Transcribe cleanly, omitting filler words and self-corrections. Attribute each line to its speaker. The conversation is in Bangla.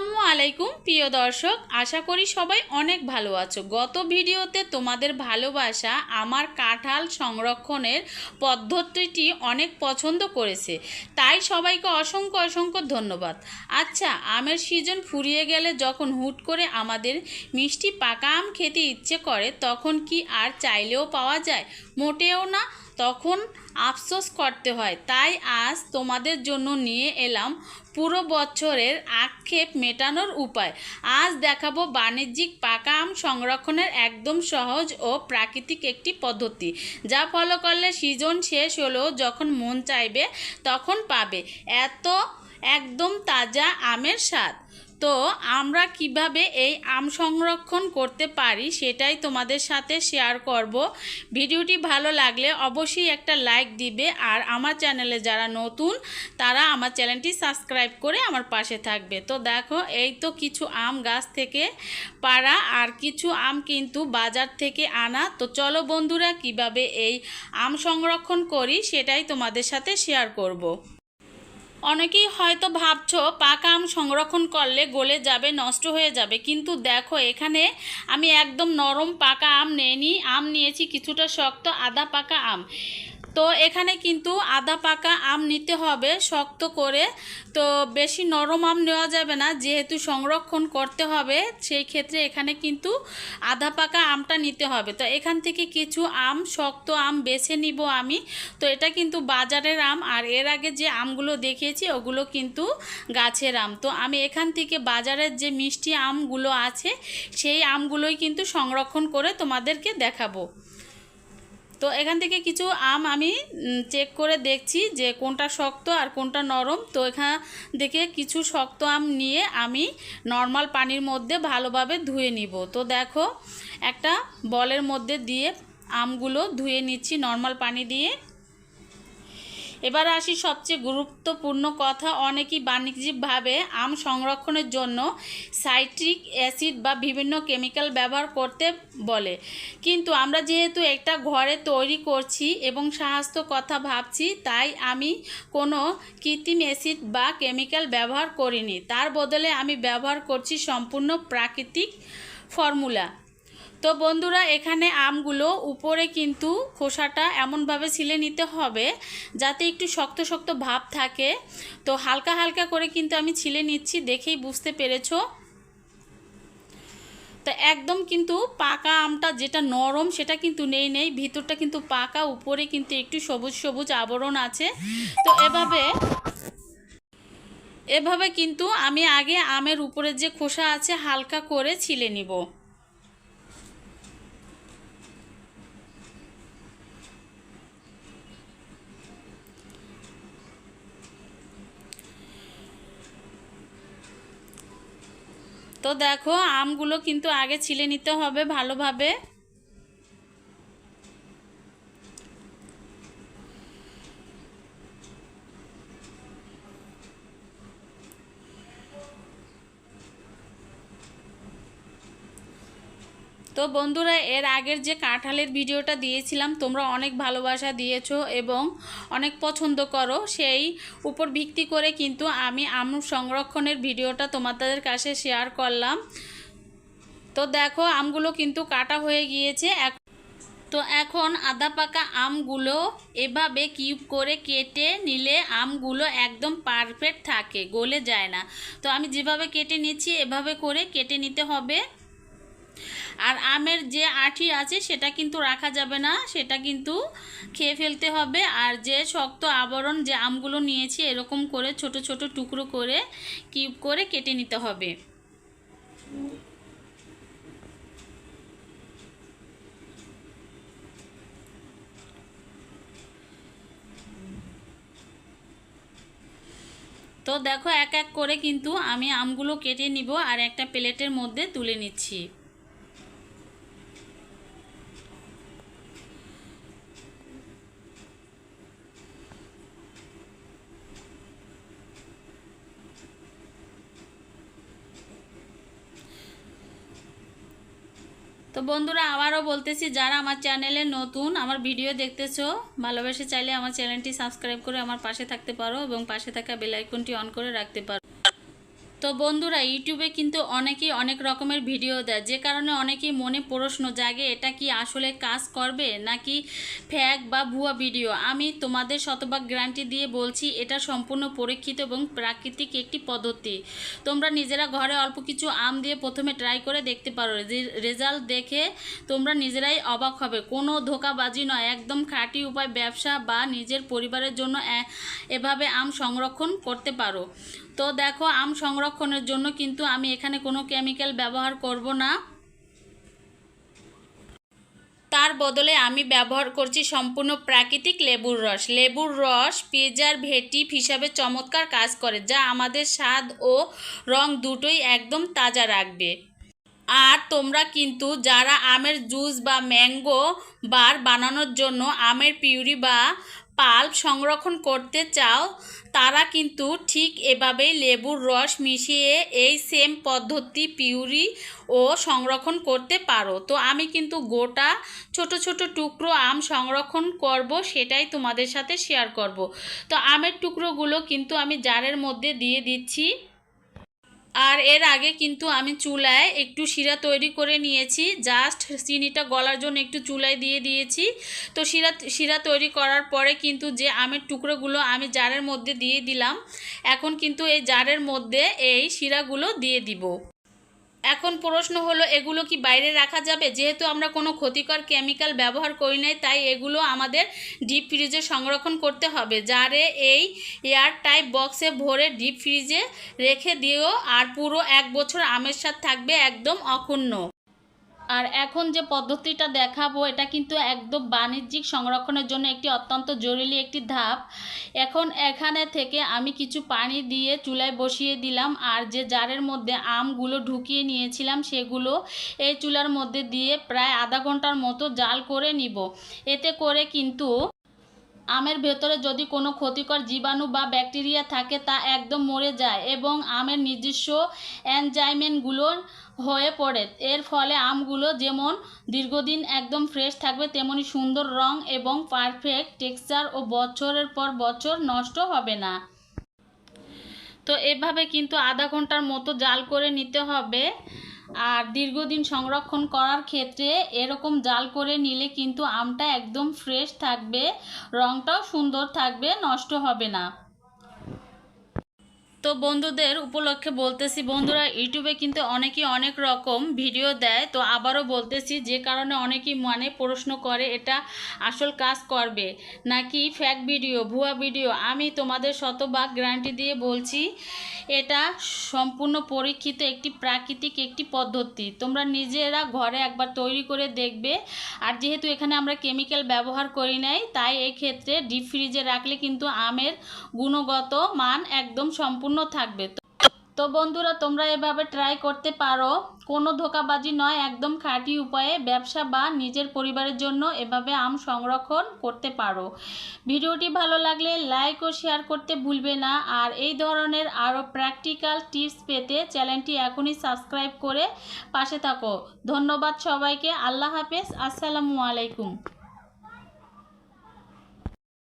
Speaker 1: আসসালামু আলাইকুম প্রিয় দর্শক, আশা করি সবাই অনেক ভালো আছো। গত ভিডিওতে তোমাদের ভালোবাসা আমার কাঁঠাল সংরক্ষণের পদ্ধতিটি অনেক পছন্দ করেছে, তাই সবাইকে অসংখ্য অসংখ্য ধন্যবাদ। আচ্ছা, আমের সিজন ফুরিয়ে গেলে যখন হুট করে আমাদের মিষ্টি পাকা আম খেতে ইচ্ছে করে, তখন কি আর চাইলেও পাওয়া যায়? মোটেও না, তখন আফসোস করতে হয়। তাই আজ তোমাদের জন্য নিয়ে এলাম পুরো বছরের আক্ষেপ মেটানোর উপায়। আজ দেখাবো বাণিজ্যিক পাকা আম সংরক্ষণের একদম সহজ ও প্রাকৃতিক একটি পদ্ধতি, যা ফলো করলে সিজন শেষ হলেও যখন মন চাইবে তখন পাবে এত একদম তাজা আমের স্বাদ। তো আমরা কিভাবে এই আম সংরক্ষণ করতে পারি সেটাই তোমাদের সাথে শেয়ার করব। ভিডিওটি ভালো লাগলে অবশ্যই একটা লাইক দিবে, আর আমার চ্যানেলে যারা নতুন তারা আমার চ্যানেলটি সাবস্ক্রাইব করে আমার পাশে থাকবে। তো দেখো, এই তো কিছু আম গাছ থেকে পাড়া আর কিছু আম কিন্তু বাজার থেকে আনা। তো চলো বন্ধুরা, কিভাবে এই আম সংরক্ষণ করি সেটাই তোমাদের সাথে শেয়ার করব। অনেকেই হয়তো ভাবছো পাকা আম সংরক্ষণ করলে গলে যাবে, নষ্ট হয়ে যাবে, কিন্তু দেখো এখানে আমি একদম নরম পাকা আম নেইনি, আম নিয়েছি কিছুটা শক্ত আধা পাকা আম। তো এখানে কিন্তু আধা পাকা আম নিতে হবে শক্ত করে, তো বেশি নরম আম নেওয়া যাবে না, যেহেতু সংরক্ষণ করতে হবে সেই ক্ষেত্রে এখানে কিন্তু আধা পাকা আমটা নিতে হবে। তো এখান থেকে কিছু আম শক্ত আম বেছে নিব আমি। তো এটা কিন্তু বাজারের আম, আর এর আগে যে আমগুলো দেখিয়েছি ওগুলো কিন্তু গাছের আম। তো আমি এখান থেকে বাজারের যে মিষ্টি আমগুলো আছে সেই আমগুলোই কিন্তু সংরক্ষণ করে তোমাদেরকে দেখাবো। তো এখান থেকে কিছু আম আমি চেক করে দেখছি যে কোনটা শক্ত আর কোনটা নরম। তো এখান থেকে কিছু শক্ত আম নিয়ে আমি নর্মাল পানির মধ্যে ভালোভাবে ধুয়ে নিব। তো দেখো, একটা বলের মধ্যে দিয়ে আমগুলো ধুয়ে নিচ্ছি নর্মাল পানি দিয়ে। এবার আসি সবচেয়ে গুরুত্বপূর্ণ কথা, অনেকেই বাণিজ্যিকভাবে আম সংরক্ষণের জন্য সাইট্রিক অ্যাসিড বা বিভিন্ন কেমিক্যাল ব্যবহার করতে বলে, কিন্তু আমরা যেহেতু একটা ঘরে তৈরি করছি এবং স্বাস্থ্য কথা ভাবছি, তাই আমি কোনো কৃত্রিম অ্যাসিড বা কেমিক্যাল ব্যবহার করিনি। তার বদলে আমি ব্যবহার করছি সম্পূর্ণ প্রাকৃতিক ফর্মুলা। তো বন্ধুরা, এখানে আমগুলো উপরে কিন্তু খোসাটা এমনভাবে ছিলে নিতে হবে যাতে একটু শক্ত শক্ত ভাব থাকে। তো হালকা হালকা করে কিন্তু আমি ছিলে নিচ্ছি, দেখেই বুঝতে পেরেছো। তো একদম কিন্তু পাকা আমটা যেটা নরম সেটা কিন্তু নেই, ভিতরটা কিন্তু পাকা, উপরে কিন্তু একটু সবুজ সবুজ আবরণ আছে। তো এভাবে কিন্তু আমি আগে আমের উপরে যে খোসা আছে হালকা করে ছিলে নিব। তো দেখো, আমগুলো কিন্তু আগে ছিলে নিতে হবে ভালোভাবে। তো বন্ধুরা, এর আগের যে কাঁঠালের ভিডিওটা দিয়েছিলাম তোমরা অনেক ভালোবাসা দিয়েছো এবং অনেক পছন্দ করো, সেই উপর ভিত্তি করে কিন্তু আমি আম সংরক্ষণের ভিডিওটা তোমাদের কাছে শেয়ার করলাম। তো দেখো, আমগুলো কিন্তু কাটা হয়ে গিয়েছে। তো এখন আধা পাকা আমগুলো এভাবে কিউব করে কেটে নিলে আমগুলো একদম পারফেক্ট থাকে, গলে যায় না। তো আমি যেভাবে কেটে নিচ্ছি এভাবে করে কেটে নিতে হবে। আর আমের যে আঁটি আছে সেটা কিন্তু রাখা যাবে না, সেটা কিন্তু খেয়ে ফেলতে হবে। আর যে শক্ত আবরণ যে আমগুলো নিয়েছি এরকম করে ছোট ছোট টুকরো করে কিউব করে কেটে নিতে হবে। তো দেখো, এক এক করে কিন্তু আমি আমগুলো কেটে নিব আর একটা প্লেটের মধ্যে তুলে নিচ্ছি। তো বন্ধুরা, আবারও বলতেছি, যারা আমার চ্যানেলে নতুন আমার ভিডিও দেখতেছো, ভালোবেসে চাইলে আমার চ্যানেলটি সাবস্ক্রাইব করে আমার পাশে থাকতে পারো এবং পাশে থাকা বেল আইকনটি অন করে রাখতে পারো। তো বন্ধুরা, ইউটিউবে কিন্তু অনেকেই অনেক রকমের ভিডিও দেয়, যে কারণে অনেকেই মনে প্রশ্ন জাগে এটা কি আসলে কাজ করবে নাকি ফ্যাক বা ভুয়া ভিডিও। আমি তোমাদের শতভাগ গ্যারান্টি দিয়ে বলছি এটা সম্পূর্ণ পরীক্ষিত এবং প্রাকৃতিক একটি পদ্ধতি। তোমরা নিজেরা ঘরে অল্প কিছু আম দিয়ে প্রথমে ট্রাই করে দেখতে পারো, রেজাল্ট দেখে তোমরা নিজেরাই অবাক হবে। কোনো ধোঁকাবাজি নয়, একদম খাঁটি উপায়, ব্যবসা বা নিজের পরিবারের জন্য এভাবে আম সংরক্ষণ করতে পারো। তো দেখো, আম সংরক্ষণের জন্য কিন্তু আমি এখানে কোনো কেমিক্যাল ব্যবহার করব না, তার বদলে আমি ব্যবহার করছি সম্পূর্ণ প্রাকৃতিক লেবুর রস। লেবুর রস প্রিজারভেটিভ হিসাবে চমৎকার কাজ করে, যা আমাদের স্বাদ ও রং দুটোই একদম তাজা রাখবে। আর তোমরা কিন্তু যারা আমের জুস বা ম্যাঙ্গো বার বানানোর জন্য আমের পিউরি বা পাল্প সংরক্ষণ করতে চাও, তারা কিন্তু ঠিক এভাবেই লেবুর রস মিশিয়ে এই সেম পদ্ধতি পিউরি ও সংরক্ষণ করতে পারো। তো আমি কিন্তু গোটা ছোট ছোট টুকরো আম সংরক্ষণ করব, সেটাই তোমাদের সাথে শেয়ার করব। তো আমের টুকরোগুলো কিন্তু আমি জারের মধ্যে দিয়ে দিচ্ছি। আর এর আগে কিন্তু আমি চুলায় একটু শিরা তৈরি করে নিয়েছি, জাস্ট চিনিটা গলার জন্য একটু চুলায় দিয়ে দিয়েছি। তো শিরা তৈরি করার পরে কিন্তু যে আমের টুকরোগুলো আমি জারের মধ্যে দিয়ে দিলাম, এখন কিন্তু এই জারের মধ্যে এই শিরাগুলো দিয়ে দিব। এখন প্রশ্ন হলো, এগুলো কি বাইরে রাখা যাবে? যেহেতু আমরা কোনো ক্ষতিকর কেমিক্যাল ব্যবহার করি নাই, তাই এগুলো আমাদের ডিপ ফ্রিজে সংরক্ষণ করতে হবে। জারে এই এয়ার টাইপ বক্সে ভরে ডিপ ফ্রিজে রেখে দিও, আর পুরো 1 বছর আমের স্বাদ থাকবে একদম অক্ষুণ্ণ। আর এখন যে পদ্ধতিটা দেখাবো, এটা কিন্তু একদম বাণিজ্যিক সংরক্ষণের জন্য একটি অত্যন্ত জরুরি একটি ধাপ। এখন এখানে থেকে আমি কিছু পানি দিয়ে চুলায় বসিয়ে দিলাম, আর যে জারের মধ্যে আমগুলো ঢুকিয়ে নিয়েছিলাম সেগুলো এই চুলার মধ্যে দিয়ে প্রায় আধা ঘন্টার মতো জাল করে নিব। এতে করে কিন্তু আমের ভেতরে যদি কোনো ক্ষতিকর জীবাণু বা ব্যাকটেরিয়া থাকে তা একদম মরে যায় এবং আমের নিজস্ব এনজাইমগুলো হয়ে পড়ে। এর ফলে আমগুলো যেমন দীর্ঘদিন একদম ফ্রেশ থাকবে, তেমনি সুন্দর রং এবং পারফেক্ট টেক্সচার ও বছরের পর বছর নষ্ট হবে না। তো এভাবে কিন্তু আধা ঘন্টার মতো জাল করে নিতে হবে। আর দীর্ঘদিন সংরক্ষণ করার ক্ষেত্রে এরকম জাল করে নিলে কিন্তু আমটা একদম ফ্রেশ থাকবে, রংটাও সুন্দর থাকবে, নষ্ট হবে না। তো বন্ধুদের উপলক্ষে বলতেছি, বন্ধুরা ইউটিউবে কিন্তু অনেকেই অনেক রকম ভিডিও দেয়। তো আবারও বলতেছি, যে কারণে অনেকেই প্রশ্ন করে এটা আসল কাজ করবে নাকি ফ্যাক ভিডিও, ভুয়া ভিডিও। আমি তোমাদের শতভাগ গ্যারান্টি দিয়ে বলছি এটা সম্পূর্ণ পরীক্ষিত একটি প্রাকৃতিক একটি পদ্ধতি। তোমরা নিজেরা ঘরে একবার তৈরি করে দেখবে। আর যেহেতু এখানে আমরা কেমিক্যাল ব্যবহার করি নাই, তাই এই ক্ষেত্রে ডিপ ফ্রিজে রাখলে কিন্তু আমের গুণগত মান একদম সম্পূর্ণ থাকবে। তো বন্ধুরা, তোমরা এভাবে ট্রাই করতে পারো, কোনো ধোঁকাবাজি নয়, একদম খাঁটি উপায়ে ব্যবসা বা নিজের পরিবারের জন্য এভাবে আম সংরক্ষণ করতে পারো। ভিডিওটি ভালো লাগলে লাইক ও শেয়ার করতে ভুলবে না। আর এই ধরনের আরও প্র্যাকটিক্যাল টিপস পেতে চ্যানেলটি এখনই সাবস্ক্রাইব করে পাশে থাকো। ধন্যবাদ সবাইকে। আল্লাহ হাফেজ। আসসালামু আলাইকুম।